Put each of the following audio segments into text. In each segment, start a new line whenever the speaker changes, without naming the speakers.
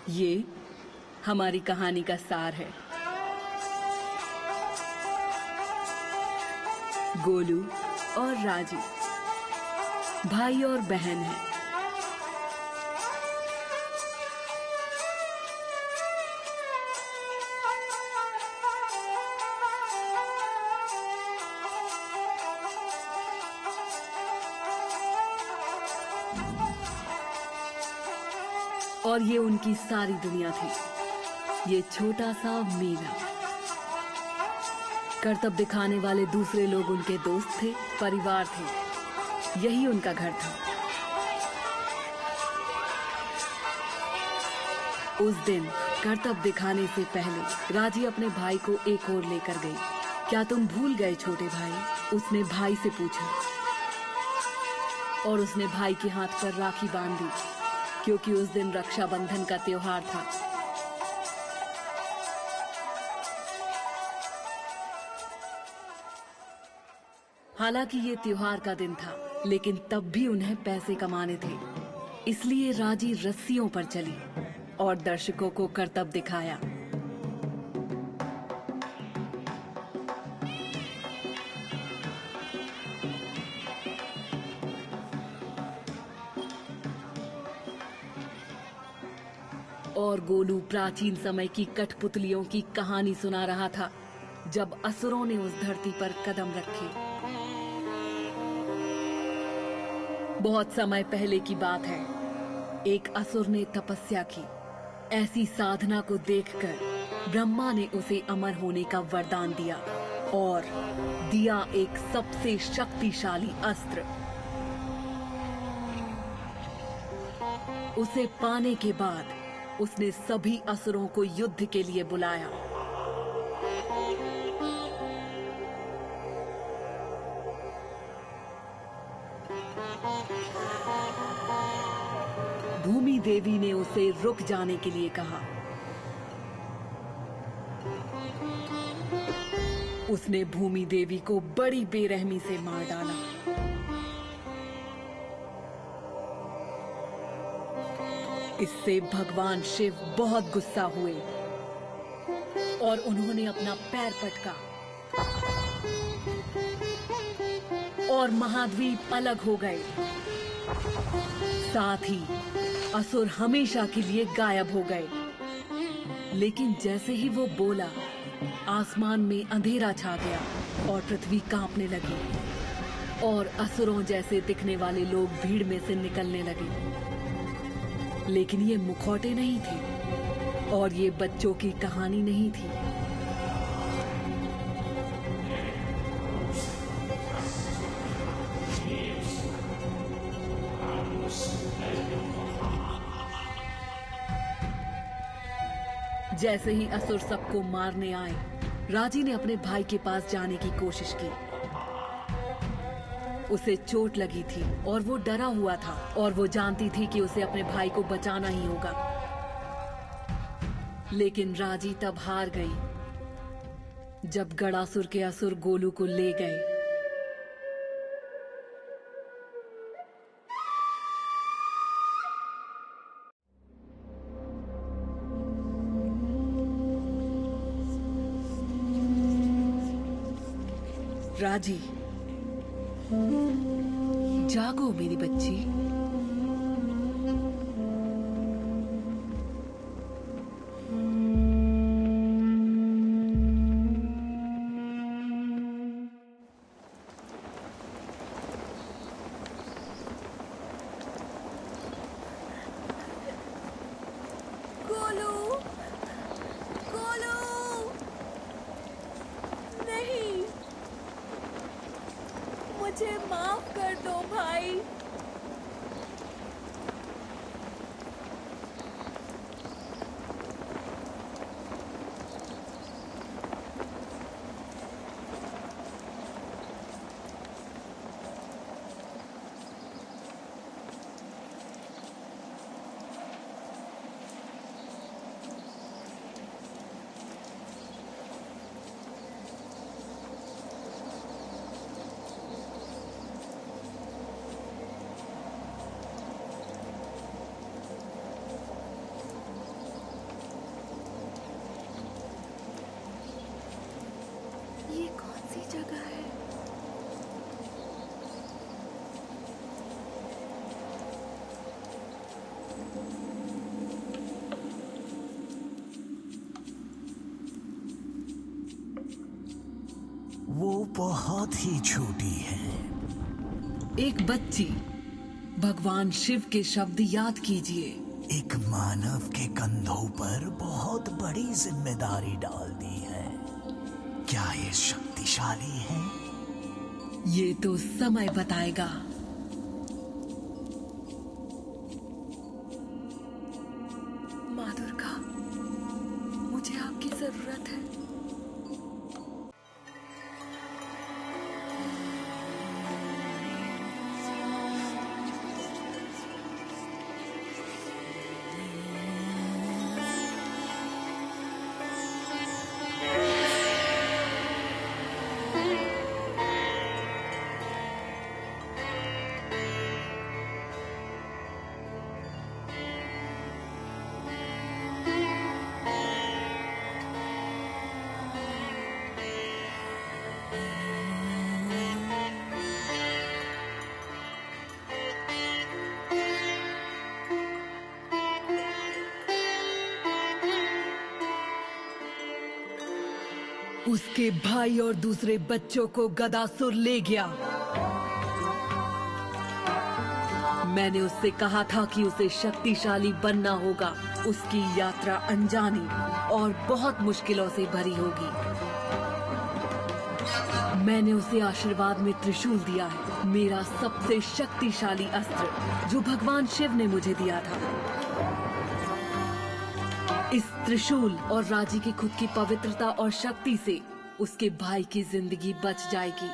ये हमारी कहानी का सार है। गोलू और राजी भाई और बहन हैं। और ये उनकी सारी दुनिया थी। ये छोटा सा मीना। करतब दिखाने वाले दूसरे लोग उनके दोस्त थे, परिवार थे। यही उनका घर था। उस दिन करतब दिखाने से पहले राजी अपने भाई को एक ओर लेकर गई। क्या तुम भूल गए छोटे भाई? उसने भाई से पूछा। और उसने भाई के हाथ पर राखी बांध दी, क्योंकि उस दिन रक्षाबंधन का त्योहार था। हालांकि ये त्योहार का दिन था, लेकिन तब भी उन्हें पैसे कमाने थे। इसलिए राजी रस्सियों पर चली और दर्शकों को करतब दिखाया। और गोलू प्राचीन समय की कठपुतलियों की कहानी सुना रहा था, जब असुरों ने उस धरती पर कदम रखे। बहुत समय पहले की बात है। एक असुर ने तपस्या की। ऐसी साधना को देखकर ब्रह्मा ने उसे अमर होने का वरदान दिया और दिया एक सबसे शक्तिशाली अस्त्र। उसे पाने के बाद उसने सभी असुरों को युद्ध के लिए बुलाया। भूमि देवी ने उसे रुक जाने के लिए कहा। उसने भूमि देवी को बड़ी बेरहमी से मार डाला। इससे भगवान शिव बहुत गुस्सा हुए और उन्होंने अपना पैर पटका और महाद्वीप अलग हो गए। साथ ही असुर हमेशा के लिए गायब हो गए। लेकिन जैसे ही वो बोला, आसमान में अंधेरा छा गया और पृथ्वी कांपने लगी और असुरों जैसे दिखने वाले लोग भीड़ में से निकलने लगे। लेकिन ये मुखौटे नहीं थे और ये बच्चों की कहानी नहीं थी। जैसे ही असुर सबको मारने आए, राजी ने अपने भाई के पास जाने की कोशिश की। उसे चोट लगी थी और वो डरा हुआ था और वो जानती थी कि उसे अपने भाई को बचाना ही होगा। लेकिन राजी तब हार गई जब गणासुर के असुर गोलू को ले गए। राजी, जागो मेरी बच्ची।
गोलू, गोलू, नहीं, मुझे माफ कर दो भाई।
बहुत ही छोटी है।
एक बच्ची, भगवान शिव के शब्द याद कीजिए।
एक मानव के कंधों पर बहुत बड़ी जिम्मेदारी डाल दी है। क्या ये शक्तिशाली है?
ये तो समय बताएगा।
माँ दुर्गा, मुझे आपकी जरूरत है।
उसके भाई और दूसरे बच्चों को गदासुर ले गया। मैंने उससे कहा था कि उसे शक्तिशाली बनना होगा। उसकी यात्रा अनजानी और बहुत मुश्किलों से भरी होगी। मैंने उसे आशीर्वाद में त्रिशूल दिया है, मेरा सबसे शक्तिशाली अस्त्र जो भगवान शिव ने मुझे दिया था। इस त्रिशूल और राजी की खुद की पवित्रता और शक्ति से उसके भाई की जिंदगी बच जाएगी।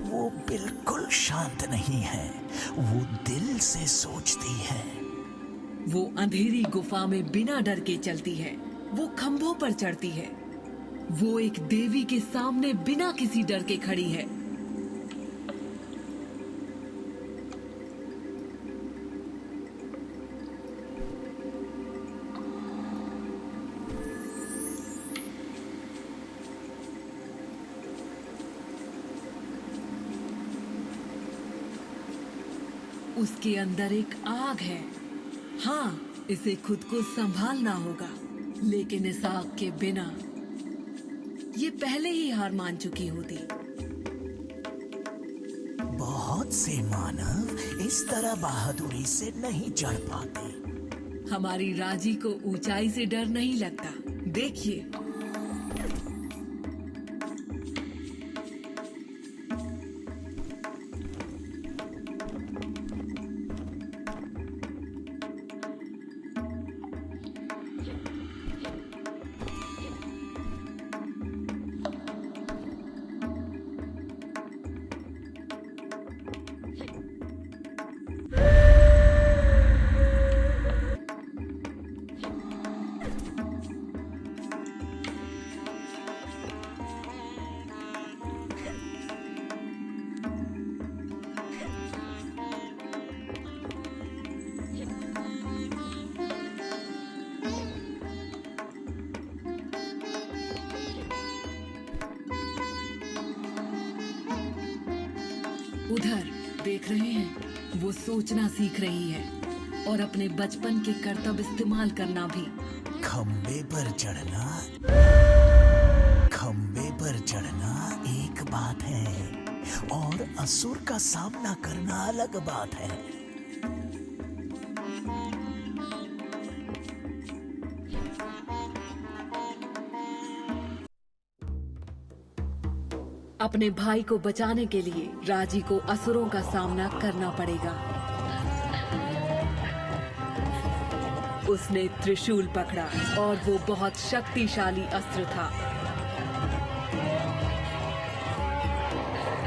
वो बिल्कुल शांत नहीं है। वो दिल से सोचती है।
वो अंधेरी गुफा में बिना डर के चलती है। वो खंभों पर चढ़ती है। वो एक देवी के सामने बिना किसी डर के खड़ी है। उसके अंदर एक आग है। हाँ, इसे खुद को संभालना होगा, लेकिन इस आग के बिना ये पहले ही हार मान चुकी होती।
बहुत से मानव इस तरह बहादुरी से नहीं चढ़ पाते।
हमारी राजी को ऊंचाई से डर नहीं लगता। देखिए, उधर देख रहे हैं, वो सोचना सीख रही है और अपने बचपन के करतब इस्तेमाल करना भी।
खंबे पर चढ़ना एक बात है और असुर का सामना करना अलग बात है।
अपने भाई को बचाने के लिए राजी को असुरों का सामना करना पड़ेगा। उसने त्रिशूल पकड़ा और वो बहुत शक्तिशाली अस्त्र था।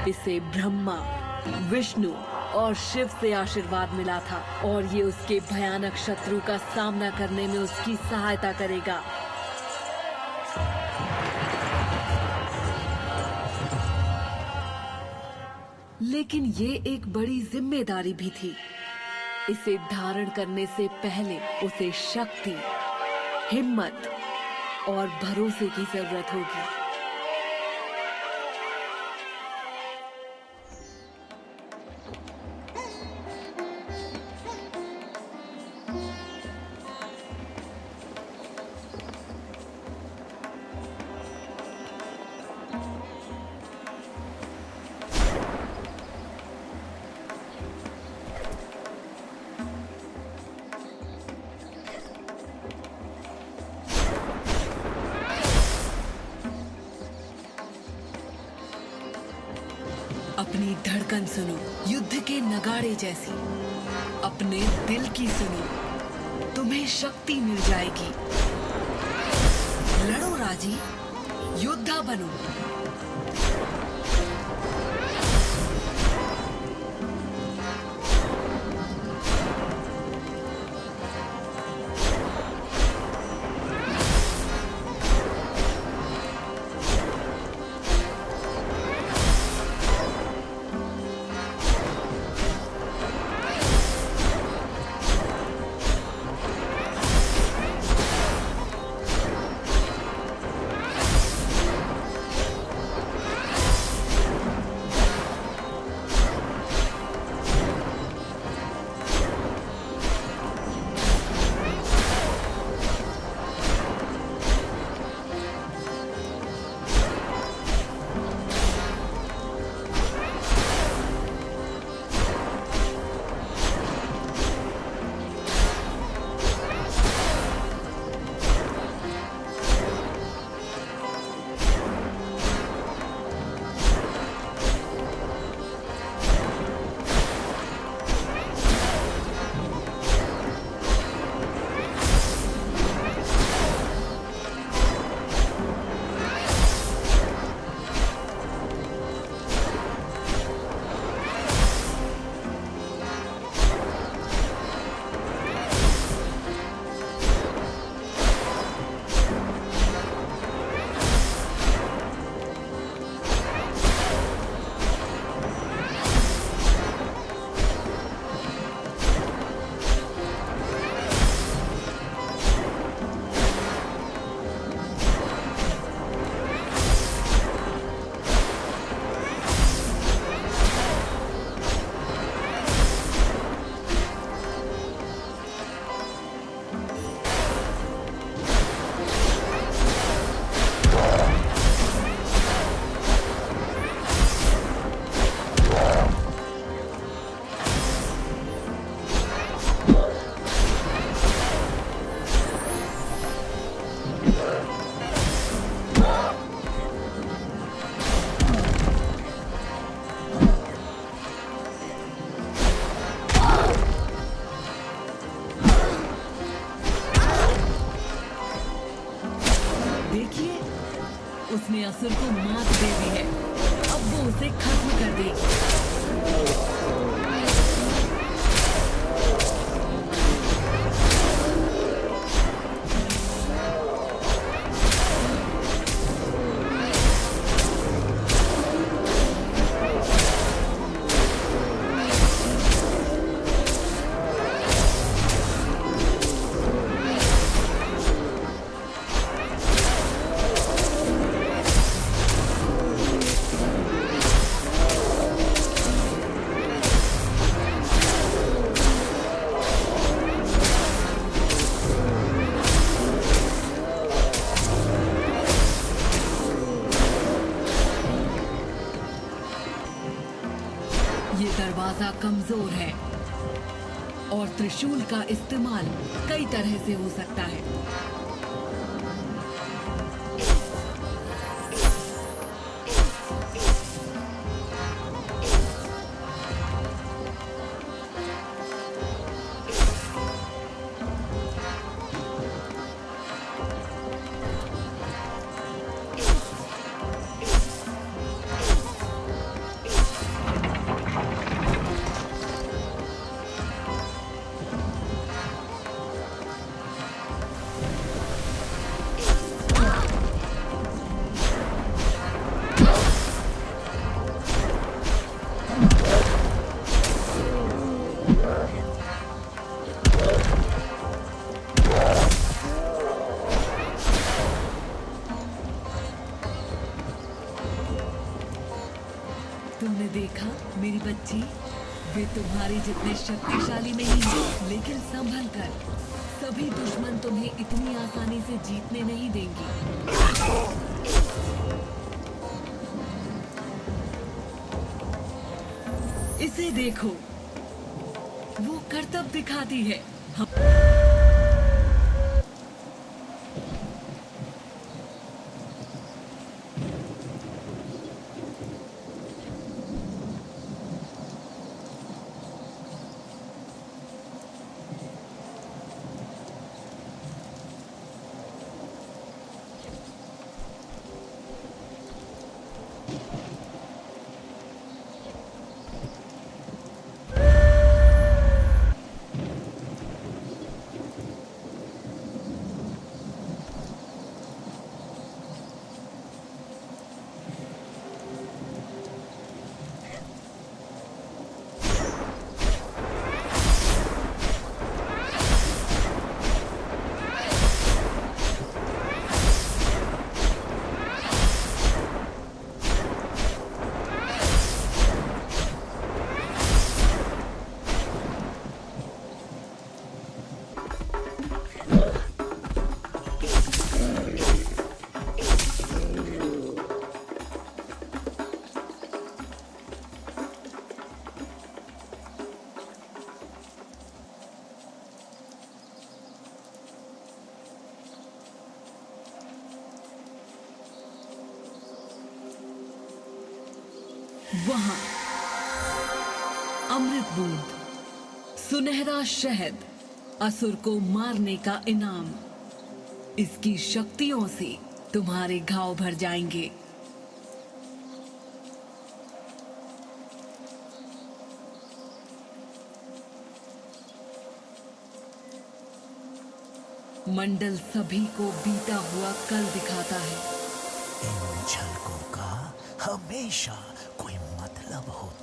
इसे ब्रह्मा, विष्णु और शिव से आशीर्वाद मिला था और ये उसके भयानक शत्रु का सामना करने में उसकी सहायता करेगा। लेकिन ये एक बड़ी जिम्मेदारी भी थी। इसे धारण करने से पहले उसे शक्ति, हिम्मत और भरोसे की जरूरत होगी। अपनी धड़कन सुनो, युद्ध के नगाड़े जैसी। अपने दिल की सुनो, तुम्हें शक्ति मिल जाएगी। लड़ो राजी, योद्धा बनो। उसने असुर को मात दे दी है, अब वो उसे खत्म कर देगी। ये दरवाजा कमजोर है और त्रिशूल का इस्तेमाल कई तरह से हो सकता है। तुमने देखा मेरी बच्ची, वे तुम्हारे जितने शक्तिशाली नहीं हैं, लेकिन संभल कर। सभी दुश्मन तुम्हें इतनी आसानी से जीतने नहीं देंगे। इसे देखो, वो करतब दिखाती है। वहां अमृत बूंद, सुनहरा शहद, असुर को मारने का इनाम। इसकी शक्तियों से तुम्हारे घाव भर जाएंगे। मंडल सभी को बीता हुआ कल दिखाता है।
इन झलकों का हमेशा कोई मतलब होता